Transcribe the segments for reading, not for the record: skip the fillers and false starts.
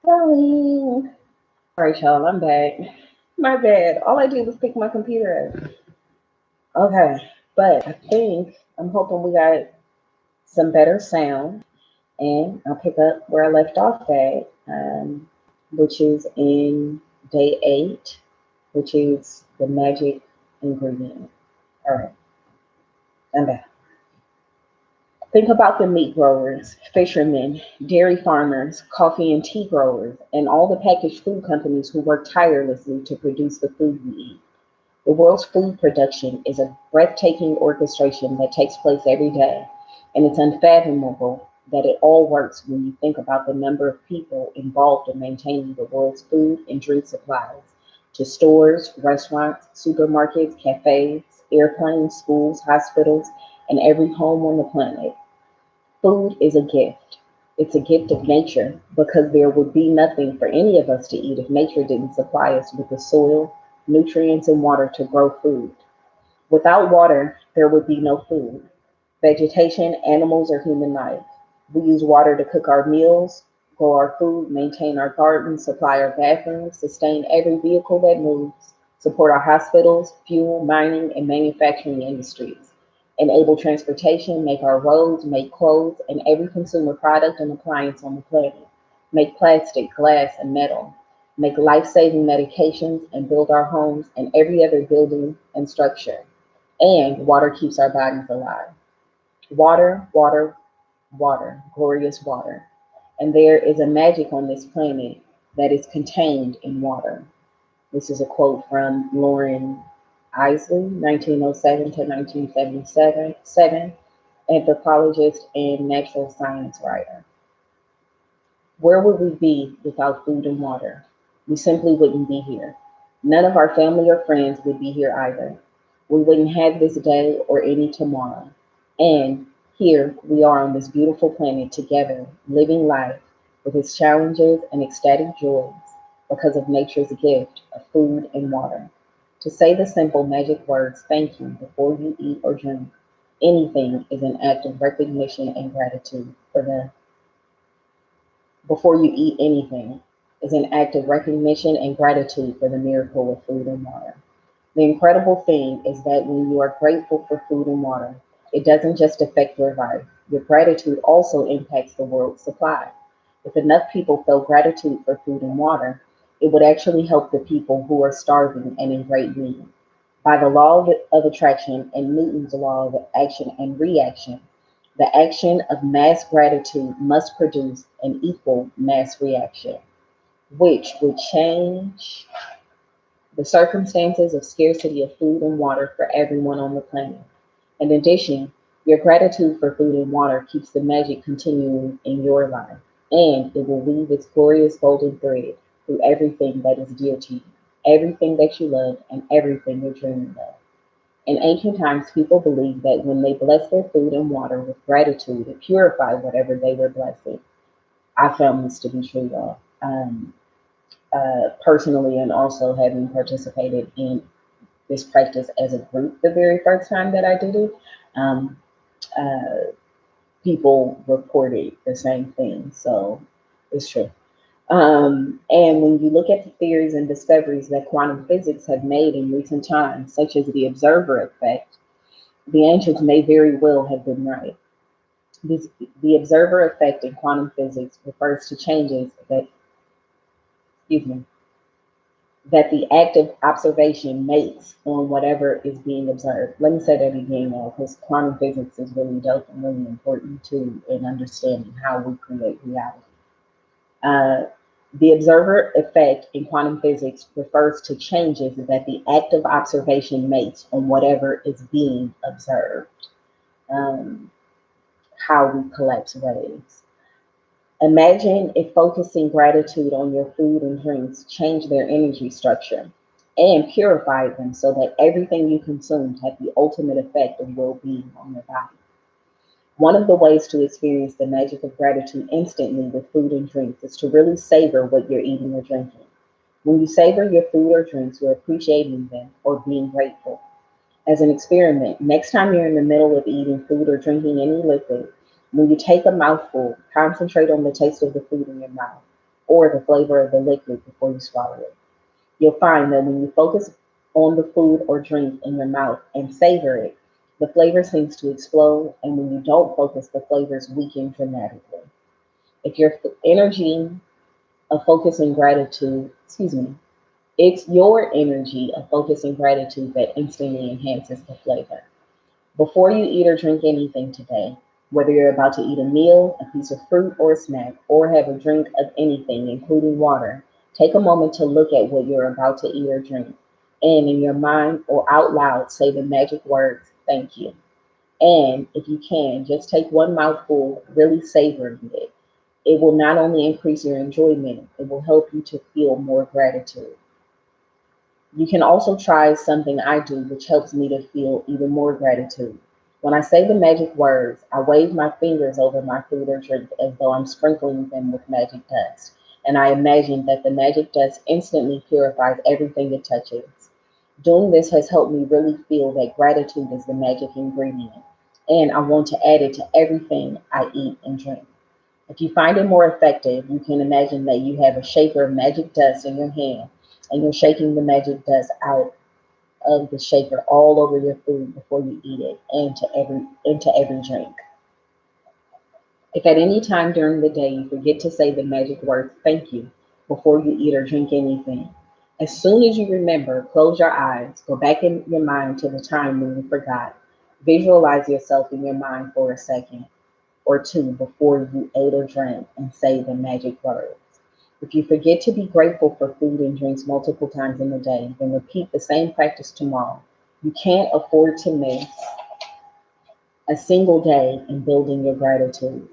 Darling. All right, y'all, I'm back. My bad. All I did was pick my computer up. Okay, but I think I'm hoping we got some better sound, and I'll pick up where I left off at, which is in day 8, which is the magic ingredient. All right, I'm back. Think about the meat growers, fishermen, dairy farmers, coffee and tea growers, and all the packaged food companies who work tirelessly to produce the food we eat. The world's food production is a breathtaking orchestration that takes place every day, and it's unfathomable that it all works when you think about the number of people involved in maintaining the world's food and drink supplies to stores, restaurants, supermarkets, cafes, airplanes, schools, hospitals, and every home on the planet. Food is a gift. It's a gift of nature because there would be nothing for any of us to eat if nature didn't supply us with the soil, nutrients, and water to grow food. Without water, there would be no food, vegetation, animals, or human life. We use water to cook our meals, grow our food, maintain our gardens, supply our bathrooms, sustain every vehicle that moves, support our hospitals, fuel, mining, and manufacturing industries, enable transportation, make our roads, make clothes, and every consumer product and appliance on the planet, make plastic, glass, and metal, make life saving medications, and build our homes and every other building and structure. And water keeps our bodies alive. Water, water, water, glorious water. And there is a magic on this planet that is contained in water. This is a quote from Lauren Isley, 1907 to 1977, anthropologist and natural science writer. Where would we be without food and water? We simply wouldn't be here. None of our family or friends would be here either. We wouldn't have this day or any tomorrow. And here we are on this beautiful planet together, living life with its challenges and ecstatic joys because of nature's gift of food and water. To say the simple magic words, thank you, before you eat or drink anything is an act of recognition and gratitude for the before you eat anything is an act of recognition and gratitude for the miracle of food and water. The incredible thing is that when you are grateful for food and water, it doesn't just affect your life. Your gratitude also impacts the world's supply. If enough people felt gratitude for food and water, it would actually help the people who are starving and in great need. By the law of attraction and Newton's law of action and reaction, the action of mass gratitude must produce an equal mass reaction, which would change the circumstances of scarcity of food and water for everyone on the planet. In addition, your gratitude for food and water keeps the magic continuing in your life, and it will weave its glorious golden thread through everything that is dear to you, everything that you love, and everything you're dreaming of. In ancient times, people believed that when they blessed their food and water with gratitude, it purified whatever they were blessing. I found this to be true, y'all. Personally, and also having participated in this practice as a group the very first time that I did it, um, uh, people reported the same thing. So it's true. And when you look at the theories and discoveries that quantum physics have made in recent times, such as the observer effect, the ancients may very well have been right. This, the observer effect in quantum physics refers to changes that, excuse me, that the act of observation makes on whatever is being observed. Let me say that again, though, because quantum physics is really dope and really important too in understanding how we create reality. Uh, the observer effect in quantum physics refers to changes that the act of observation makes on whatever is being observed. Um, how we collapse waves. Imagine if focusing gratitude on your food and drinks changed their energy structure and purified them so that everything you consumed had the ultimate effect of well being on your body. One of the ways to experience the magic of gratitude instantly with food and drinks is to really savor what you're eating or drinking. When you savor your food or drinks, you're appreciating them or being grateful. As an experiment, next time you're in the middle of eating food or drinking any liquid, when you take a mouthful, concentrate on the taste of the food in your mouth. or the flavor of the liquid before you swallow it. You'll find that when you focus on the food or drink in your mouth and savor it, the flavor seems to explode, and when you don't focus, the flavors weaken dramatically. If your energy of focus and gratitude, excuse me, it's your energy of focus and gratitude that instantly enhances the flavor. Before you eat or drink anything today, whether you're about to eat a meal, a piece of fruit, or a snack, or have a drink of anything, including water, take a moment to look at what you're about to eat or drink. And in your mind or out loud, say the magic words, thank you. And if you can, just take one mouthful, really savoring it. It will not only increase your enjoyment, it will help you to feel more gratitude. You can also try something I do, which helps me to feel even more gratitude. When I say the magic words, I wave my fingers over my food or drink as though I'm sprinkling them with magic dust. And I imagine that the magic dust instantly purifies everything it touches. Doing this has helped me really feel that gratitude is the magic ingredient. And I want to add it to everything I eat and drink. If you find it more effective, you can imagine that you have a shaker of magic dust in your hand and you're shaking the magic dust out of the shaker all over your food before you eat it and into every drink. If at any time during the day you forget to say the magic word thank you before you eat or drink anything, as soon as you remember, close your eyes, go back in your mind to the time when you forgot. Visualize yourself in your mind for a second or two before you ate or drank and say the magic words. If you forget to be grateful for food and drinks multiple times in the day, then repeat the same practice tomorrow. You can't afford to miss a single day in building your gratitude.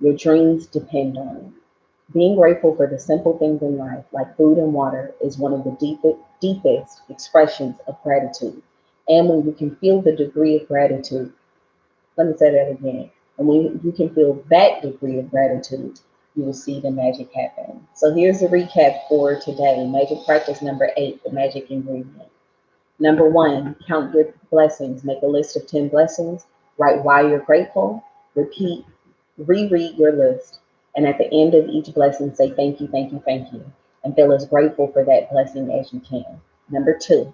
Your dreams depend on it. Being grateful for the simple things in life, like food and water, is one of the deepest expressions of gratitude. And when you can feel the degree of gratitude, let me say that again. And when you can feel that degree of gratitude, you will see the magic happen. So here's the recap for today. Magic practice number 8, the magic ingredient. Number 1, count your blessings. Make a list of 10 blessings. Write why you're grateful. Repeat, reread your list. And at the end of each blessing, say thank you, thank you, thank you. And feel as grateful for that blessing as you can. Number 2,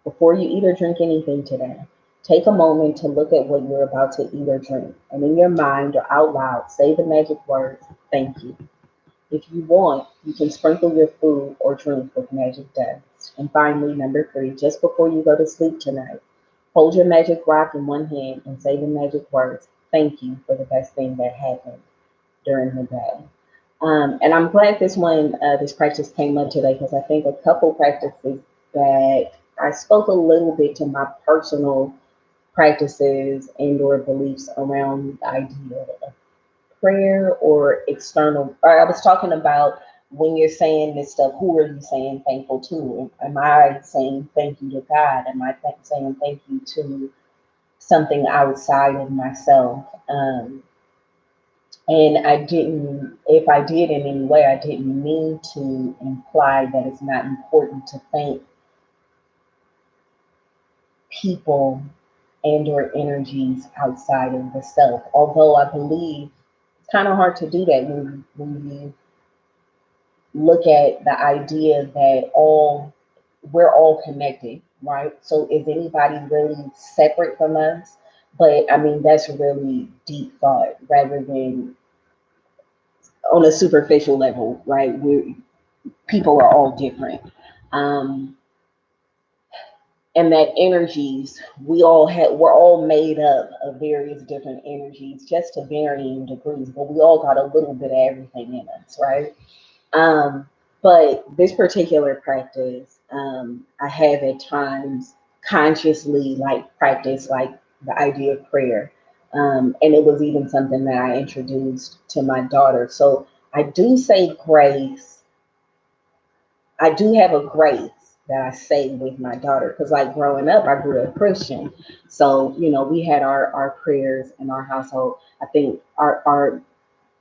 before you eat or drink anything today, take a moment to look at what you're about to eat or drink, and in your mind or out loud, say the magic words, thank you. If you want, you can sprinkle your food or drink with magic dust. And finally, number 3, just before you go to sleep tonight, hold your magic rock in one hand and say the magic words, thank you for the best thing that happened during the day. And I'm glad this practice came up today because I think a couple practices that I spoke a little bit to my personal practices and or beliefs around the idea of prayer or external. Or I was talking about when you're saying this stuff, who are you saying thankful to? Am I saying thank you to God? Am I saying thank you to something outside of myself? And I didn't, if I did in any way, I didn't mean to imply that it's not important to thank people and or energies outside of the self. Although I believe it's kind of hard to do that when you look at the idea that we're all connected, right? So is anybody really separate from us? But I mean, that's really deep thought rather than on a superficial level, right? People are all different. Um, and that energies, we're all made up of various different energies, just to varying degrees, but we all got a little bit of everything in us, right? Um, but this particular practice, I have at times consciously like practice like the idea of prayer. And it was even something that I introduced to my daughter. So I do say grace. I do have a grace that I say with my daughter because, like, growing up, I grew up Christian. So, we had our prayers in our household. I think our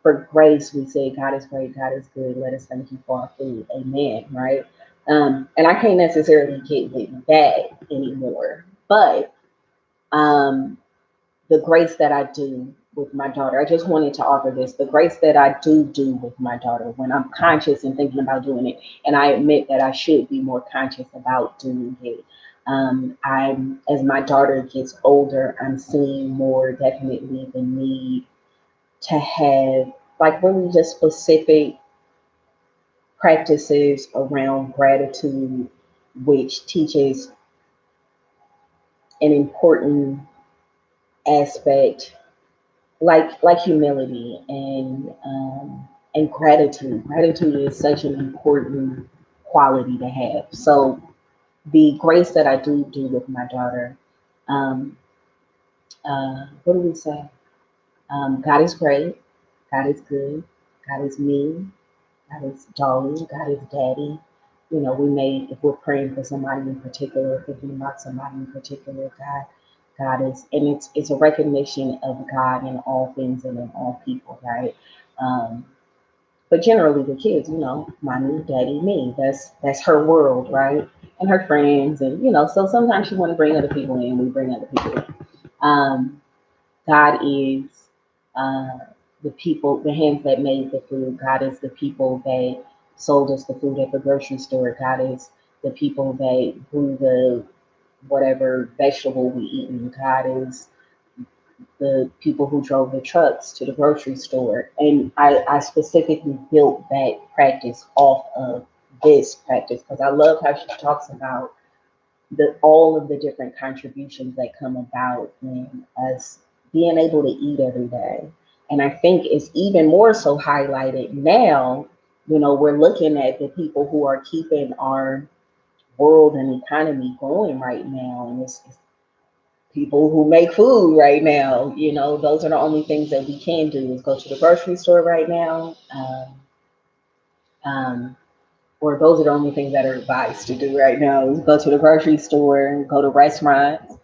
for grace, we say, God is great, God is good. Let us thank you for our food. Amen. Right. And I can't necessarily get with that anymore. But the grace that I do with my daughter. I just wanted to offer this, the grace that I do with my daughter when I'm conscious and thinking about doing it. And I admit that I should be more conscious about doing it. I'm as my daughter gets older, I'm seeing more definitely the need to have like really just specific practices around gratitude, which teaches an important aspect like humility and gratitude. Gratitude is such an important quality to have. So the grace that I do with my daughter, um, what do we say? God is great. God is good. God is me. God is darling. God is daddy. You know, we may, if we're praying for somebody in particular, thinking about somebody in particular, God is, and it's a recognition of God in all things and in all people, right? Um, but generally, the kids, you know, mommy, daddy, me. That's her world, right? And her friends, and so sometimes she want to bring other people in. We bring other people in. Um, God is uh, the people, the hands that made the food. God is the people that sold us the food at the grocery store. God is the people that grew the whatever vegetable we eat. And God is the people who drove the trucks to the grocery store. And I specifically built that practice off of this practice because I love how she talks about all of the different contributions that come about in us being able to eat every day. And I think it's even more so highlighted now. We're looking at the people who are keeping our world and economy going right now, and it's people who make food right now. Those are the only things that we can do is go to the grocery store right now. Um, or those are the only things that are advised to do right now is go to the grocery store, go to restaurants.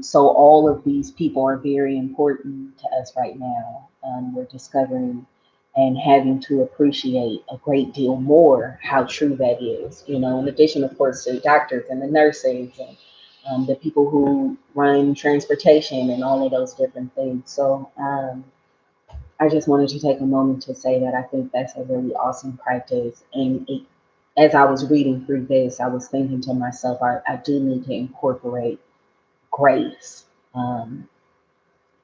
So all of these people are very important to us right now. We're discovering and having to appreciate a great deal more how true that is. In addition, of course, to the doctors and the nurses and the people who run transportation and all of those different things. So I just wanted to take a moment to say that I think that's a really awesome practice. And as I was reading through this, I was thinking to myself, I do need to incorporate grace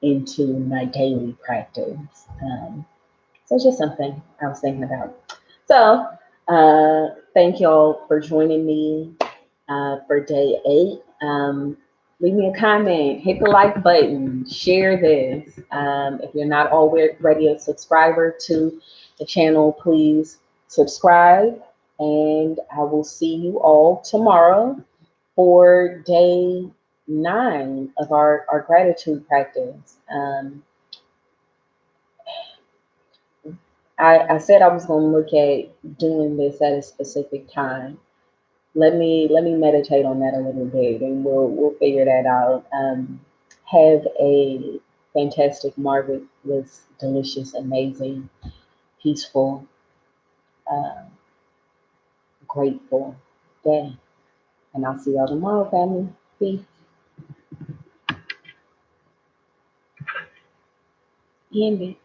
into my daily practice. So it's just something I was thinking about. So thank y'all for joining me for day 8. Leave me a comment, hit the like button, share this. If you're not already a subscriber to the channel, please subscribe. And I will see you all tomorrow for day 9 of our gratitude practice. I said I was going to look at doing this at a specific time. Let me meditate on that a little bit, and we'll figure that out. Have a fantastic, marvelous, delicious, amazing, peaceful, uh, grateful day. And I'll see y'all tomorrow, family. Peace. End it.